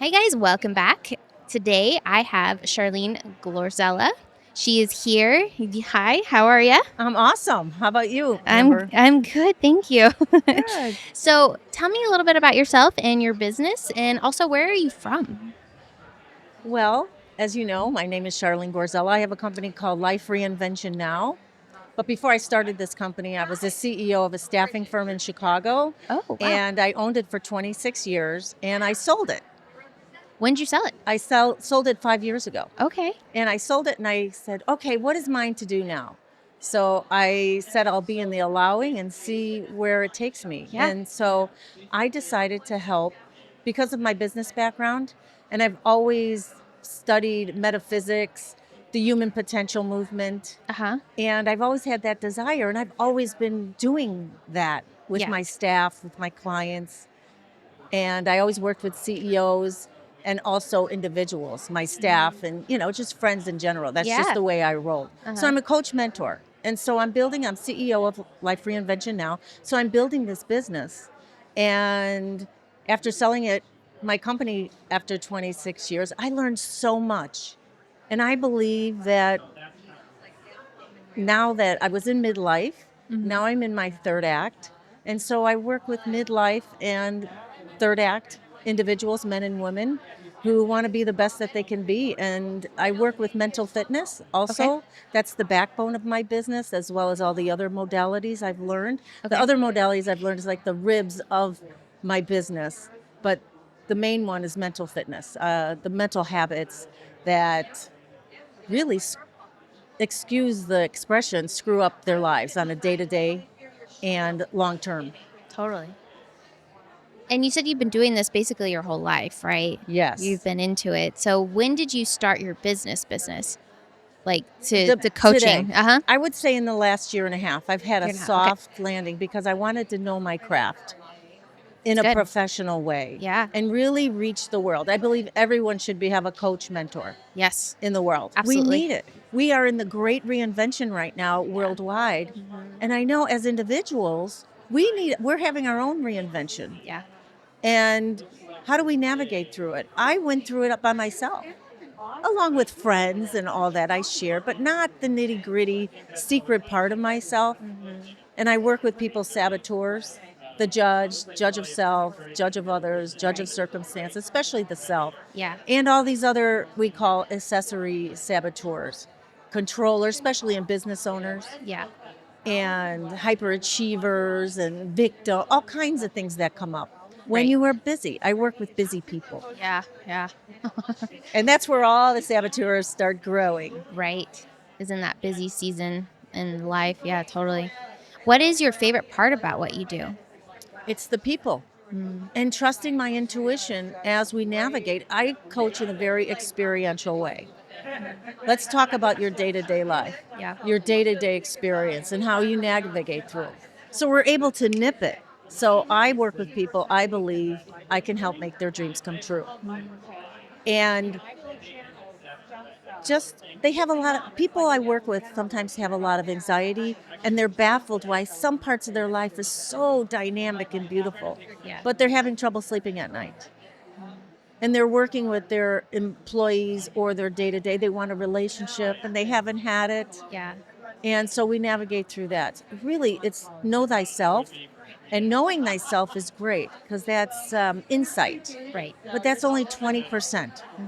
Hi, guys. Welcome back. Today I have Charlene Gorzela. She is here. Hi, how are you? I'm awesome. How about you, I'm Amber? I'm good, thank you. Good. So, tell me a little bit about yourself and your business, and also where are you from? Well, as you know, my name is Charlene Gorzela. I have a company called Life Reinvention Now. But before I started this company, I was the CEO of a staffing firm in Chicago, Oh, wow. and I owned it for 26 years, and I sold it. When did you sell it? Sold it 5 years ago. Okay. And I sold it and I said, okay, what is mine to do now? So I said, I'll be in the allowing and see where it takes me. Yeah. And so I decided to help because of my business background. And I've always studied metaphysics, the human potential movement. Uh huh. And I've always had that desire. And I've always been doing that with Yeah. my staff, with my clients. And I always worked with CEOs and also individuals, my staff, and just friends in general. That's just Yeah. the way I roll. Uh So huh. I'm a coach mentor. And so I'm CEO of Life Reinvention Now. So I'm building this business. And after selling it, my company after 26 years, I learned so much. And I believe that now that I was in midlife, now I'm in my third act. And so I work with midlife and third act individuals, men and women, who want to be the best that they can be. And I work with mental fitness Okay. also. That's the backbone of my business, as well as all the other modalities I've learned. The Okay. other modalities I've learned is like the ribs of my business. But the main one is mental fitness, the mental habits that really excuse the expression, screw up their lives on a day to day and long term. Totally. And you said you've been doing this basically your whole life, right? You've Yes. been into it. So, when did you start your business? Like to Today, coaching? Uh huh. I would say in the last year and a half, I've had a You're not okay. soft landing because I wanted to know my craft in It's a good. professional way Yeah. and really reach the world. I believe everyone should have a coach mentor Yes. in the world. We Absolutely. need it. We are in the great reinvention right now Yeah. worldwide. Hmm. And I know as individuals, we're having our own reinvention. Yeah. And how do we navigate through it? I went through it up by myself, along with friends and all that I share, but not the nitty gritty secret part of myself. Hmm. And I work with people, saboteurs, the judge of self, judge of others, judge of Right. circumstance, especially the self, Yeah. and all these other we call accessory saboteurs, controllers, especially in business owners, Yeah. and hyperachievers and victim, all kinds of things that come up when Right. you are busy. I work with busy people. Yeah. Yeah. And that's where all the saboteurs start growing. Right. Isn't that busy season in life? Yeah. Totally. What is your favorite part about what you do? It's the people Mm. and trusting my intuition as we navigate. I coach in a very experiential way. Let's talk about your day to day life, Yeah. your day to day experience, and how you navigate through. So we're able to nip it. So I work with people I believe I can help make their dreams come true. And just they have a lot of people I work with sometimes have a lot of anxiety and they're baffled why some parts of their life is so dynamic and beautiful, Yeah. but they're having trouble sleeping at night. And they're working with their employees or their day to day. They want a relationship and they haven't had it. Yeah. And so we navigate through that. Really, it's know thyself. And knowing thyself is great because that's insight. Right. But that's only 20% Hmm.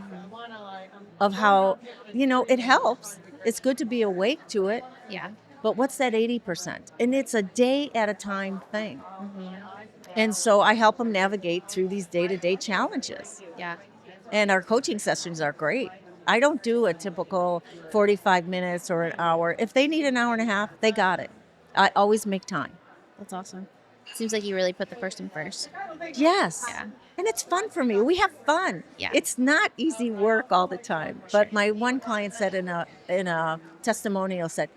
of how, it helps. It's good to be awake to it. Yeah. But what's that 80%? And it's a day at a time thing. Hmm. And so I help them navigate through these day to day challenges. Yeah. And our coaching sessions are great. I don't do a typical 45 minutes or an hour. If they need an hour and a half, they got it. I always make time. That's awesome. Seems like you really put the person first. Yes. Yeah. And it's fun for me. We have fun. Yeah. It's not easy work all the time. But my one client said in a testimonial said,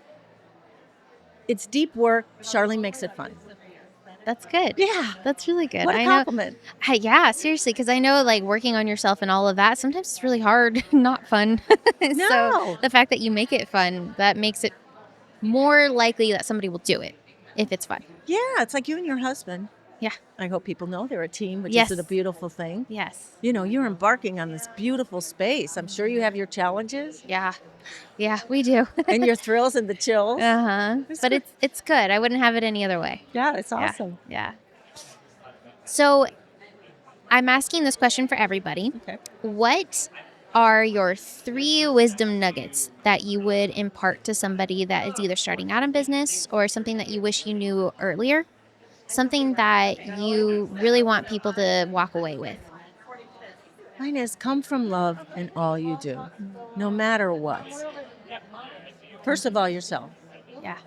it's deep work. Charlene makes it fun. That's good. Yeah. That's really good. What a I know. compliment. Yeah, seriously, because I know like working on yourself and all of that, sometimes it's really hard, not fun. So No. the fact that you make it fun, that makes it more likely that somebody will do it if it's fun. Yeah, it's like you and your husband. Yeah. I hope people know they're a team, which Yes. is a beautiful thing. Yes. You know, you're embarking on this beautiful space. I'm sure you have your challenges Yeah. Yeah, we do. and your thrills and the chills. But good. it's good. I wouldn't have it any other way. Yeah, it's Yeah. awesome. Yeah. So I'm asking this question for everybody. Okay. What are your 3 wisdom nuggets that you would impart to somebody that is either starting out in business or something that you wish you knew earlier? Something that you really want people to walk away with? Mine is come from love in all you do, no matter what. First of all, yourself. Yeah.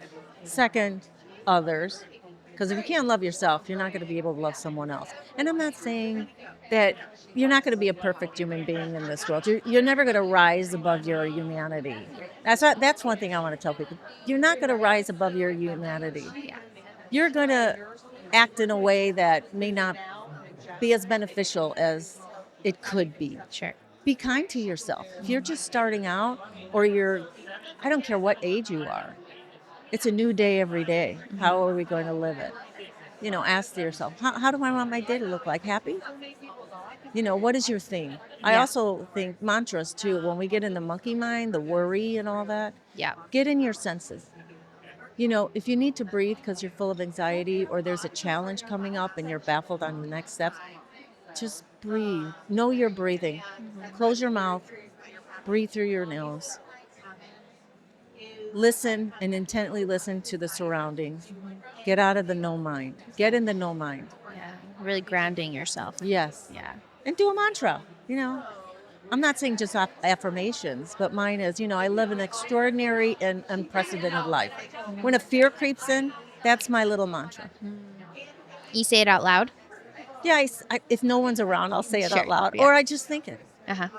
Second, others. Because if you can't love yourself, you're not going to be able to love someone else. And I'm not saying that you're not going to be a perfect human being in this world. You're never going to rise above your humanity. That's one thing I want to tell people. You're not going to rise above your humanity. Yeah. You're going to act in a way that may not be as beneficial as it could be. Sure. Be kind to yourself. If you're just starting out or I don't care what age you are, it's a new day every day. How are we going to live it? You know, ask yourself, how do I want my day to look like? Happy? You know, what is your theme? I Yeah. also think mantras too. When we get in the monkey mind, the worry and all that, Yeah. get in your senses. You know, if you need to breathe because you're full of anxiety or there's a challenge coming up and you're baffled on the next steps, just breathe. Know you're breathing. Close your mouth, breathe through your nose. Listen and intently listen to the surroundings. Get out of the no mind. Get in the no mind. Yeah. Really grounding yourself. Yes. Yeah. And do a mantra. You know, I'm not saying just affirmations, but mine is, you know, I live an extraordinary and unprecedented life. When a fear creeps in, that's my little mantra. You say it out loud? Yeah, if no one's around, I'll say it Sure, out loud, yeah. or I just think it. Uh-huh.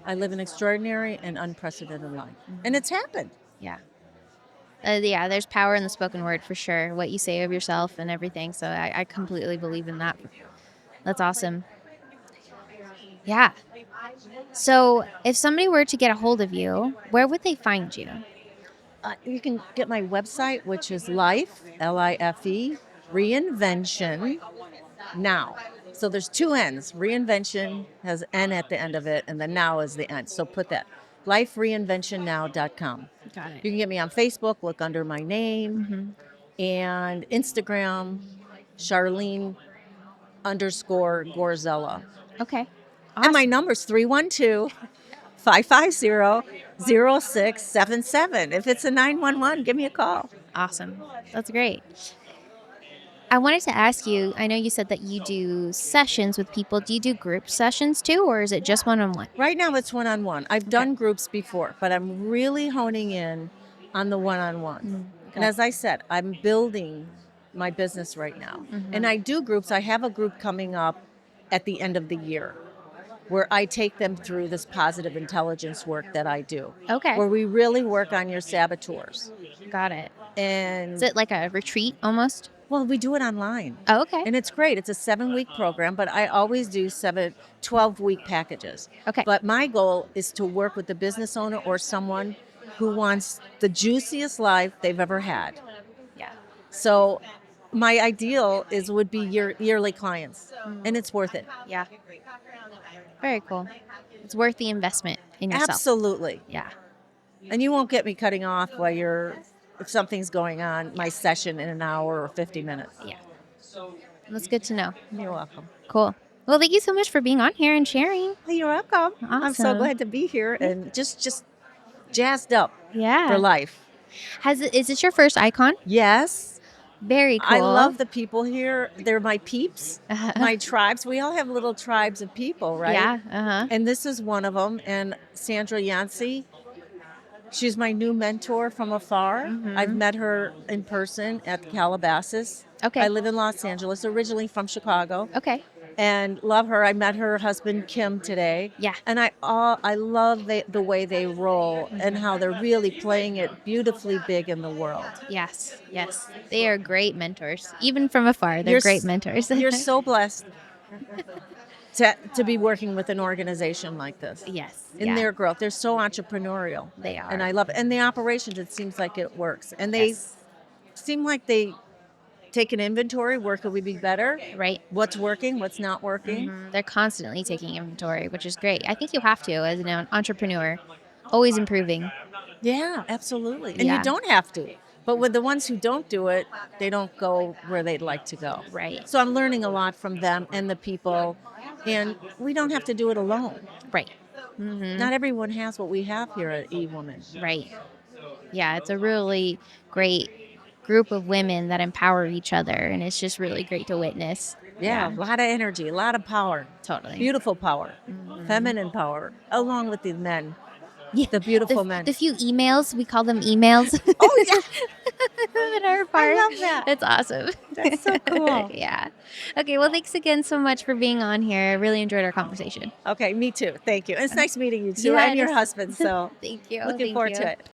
I live an extraordinary and unprecedented life. And it's happened. Yeah. Yeah, there's power in the spoken word for sure. What you say of yourself and everything. So I completely believe in that. That's awesome. Yeah. So if somebody were to get a hold of you, where would they find you? You can get my website, which is Life, Life, Reinvention Now. So there's 2 N's. Reinvention has N at the end of it, and the now is the end. So put that. LifeReinventionNow.com. Got You it. can get me on Facebook, look under my name, and Instagram, Charlene underscore Gorzela. Okay. And my Awesome. number's 312 550 0677. If it's a 911, give me a call. Awesome. That's great. I wanted to ask you, I know you said that you do sessions with people. Do you do group sessions too, or is it just one-on-one? Right now, it's one-on-one. I've done groups before, but I'm really honing in on the one-on-one. And as I said, I'm building my business right now. And I do groups. I have a group coming up at the end of the year where I take them through this positive intelligence work that I do. Okay. Where we really work on your saboteurs. Got it. And Is it like a retreat almost? well, we do it online. Oh, okay. And it's great. It's a 7-week program, but I always do 12-week packages. Okay. But my goal is to work with the business owner or someone who wants the juiciest life they've ever had. Yeah. So my ideal would be your yearly clients, and it's worth it. Yeah. Very cool. It's worth the investment in yourself. Absolutely. Yeah. And you won't get me cutting off if something's going on, my session in an hour or 50 minutes. Yeah. That's good to know. You're welcome. Cool. Well, thank you so much for being on here and sharing. You're welcome. I'm so Awesome. glad to be here and just jazzed up Yeah. for life. Is this your first icon? Yes. Very cool. I love the people here. They're my peeps, my tribes. We all have little tribes of people, right? Yeah. Uh-huh. And this is one of them. And Sandra Yancey, she's my new mentor from afar. I've met her in person at Calabasas. Okay. I live in Los Angeles, originally from Chicago. Okay. And love her. I met her husband Kim today. Yeah. And I love the way they roll and how they're really playing it beautifully big in the world. Yes. Yes. They are great mentors. Even from afar, they're great mentors. You're so blessed to be working with an organization like this. Yes. In their growth. They're so entrepreneurial. They are. And I love it. And the operations, it seems like it works. And they seem like they take an inventory. Where could we be better? Right. What's working? What's not working? They're constantly taking inventory, which is great. I think you have to as an entrepreneur, always improving. Yeah, absolutely. And you Yeah. don't have to. But with the ones who don't do it, they don't go where they'd like to go. Right. So I'm learning a lot from them and the people. And we don't have to do it alone. Right. Not everyone has what we have here at E-Woman. Right. Yeah, it's a really great group of women that empower each other, and it's just really great to witness. Yeah, a lot of energy, a lot of power. Totally. Beautiful power. Feminine power, along with the men. Yeah. The beautiful men. The few emails, we call them emails. Oh, yeah. That are part. I love that. It's awesome. That's so cool. Yeah. Okay, well, thanks again so much for being on here. I really enjoyed our conversation. Okay, me too. Thank you. And it's nice meeting you too, Yeah, and it your is. husband. So Thank you. looking Thank forward you. to it.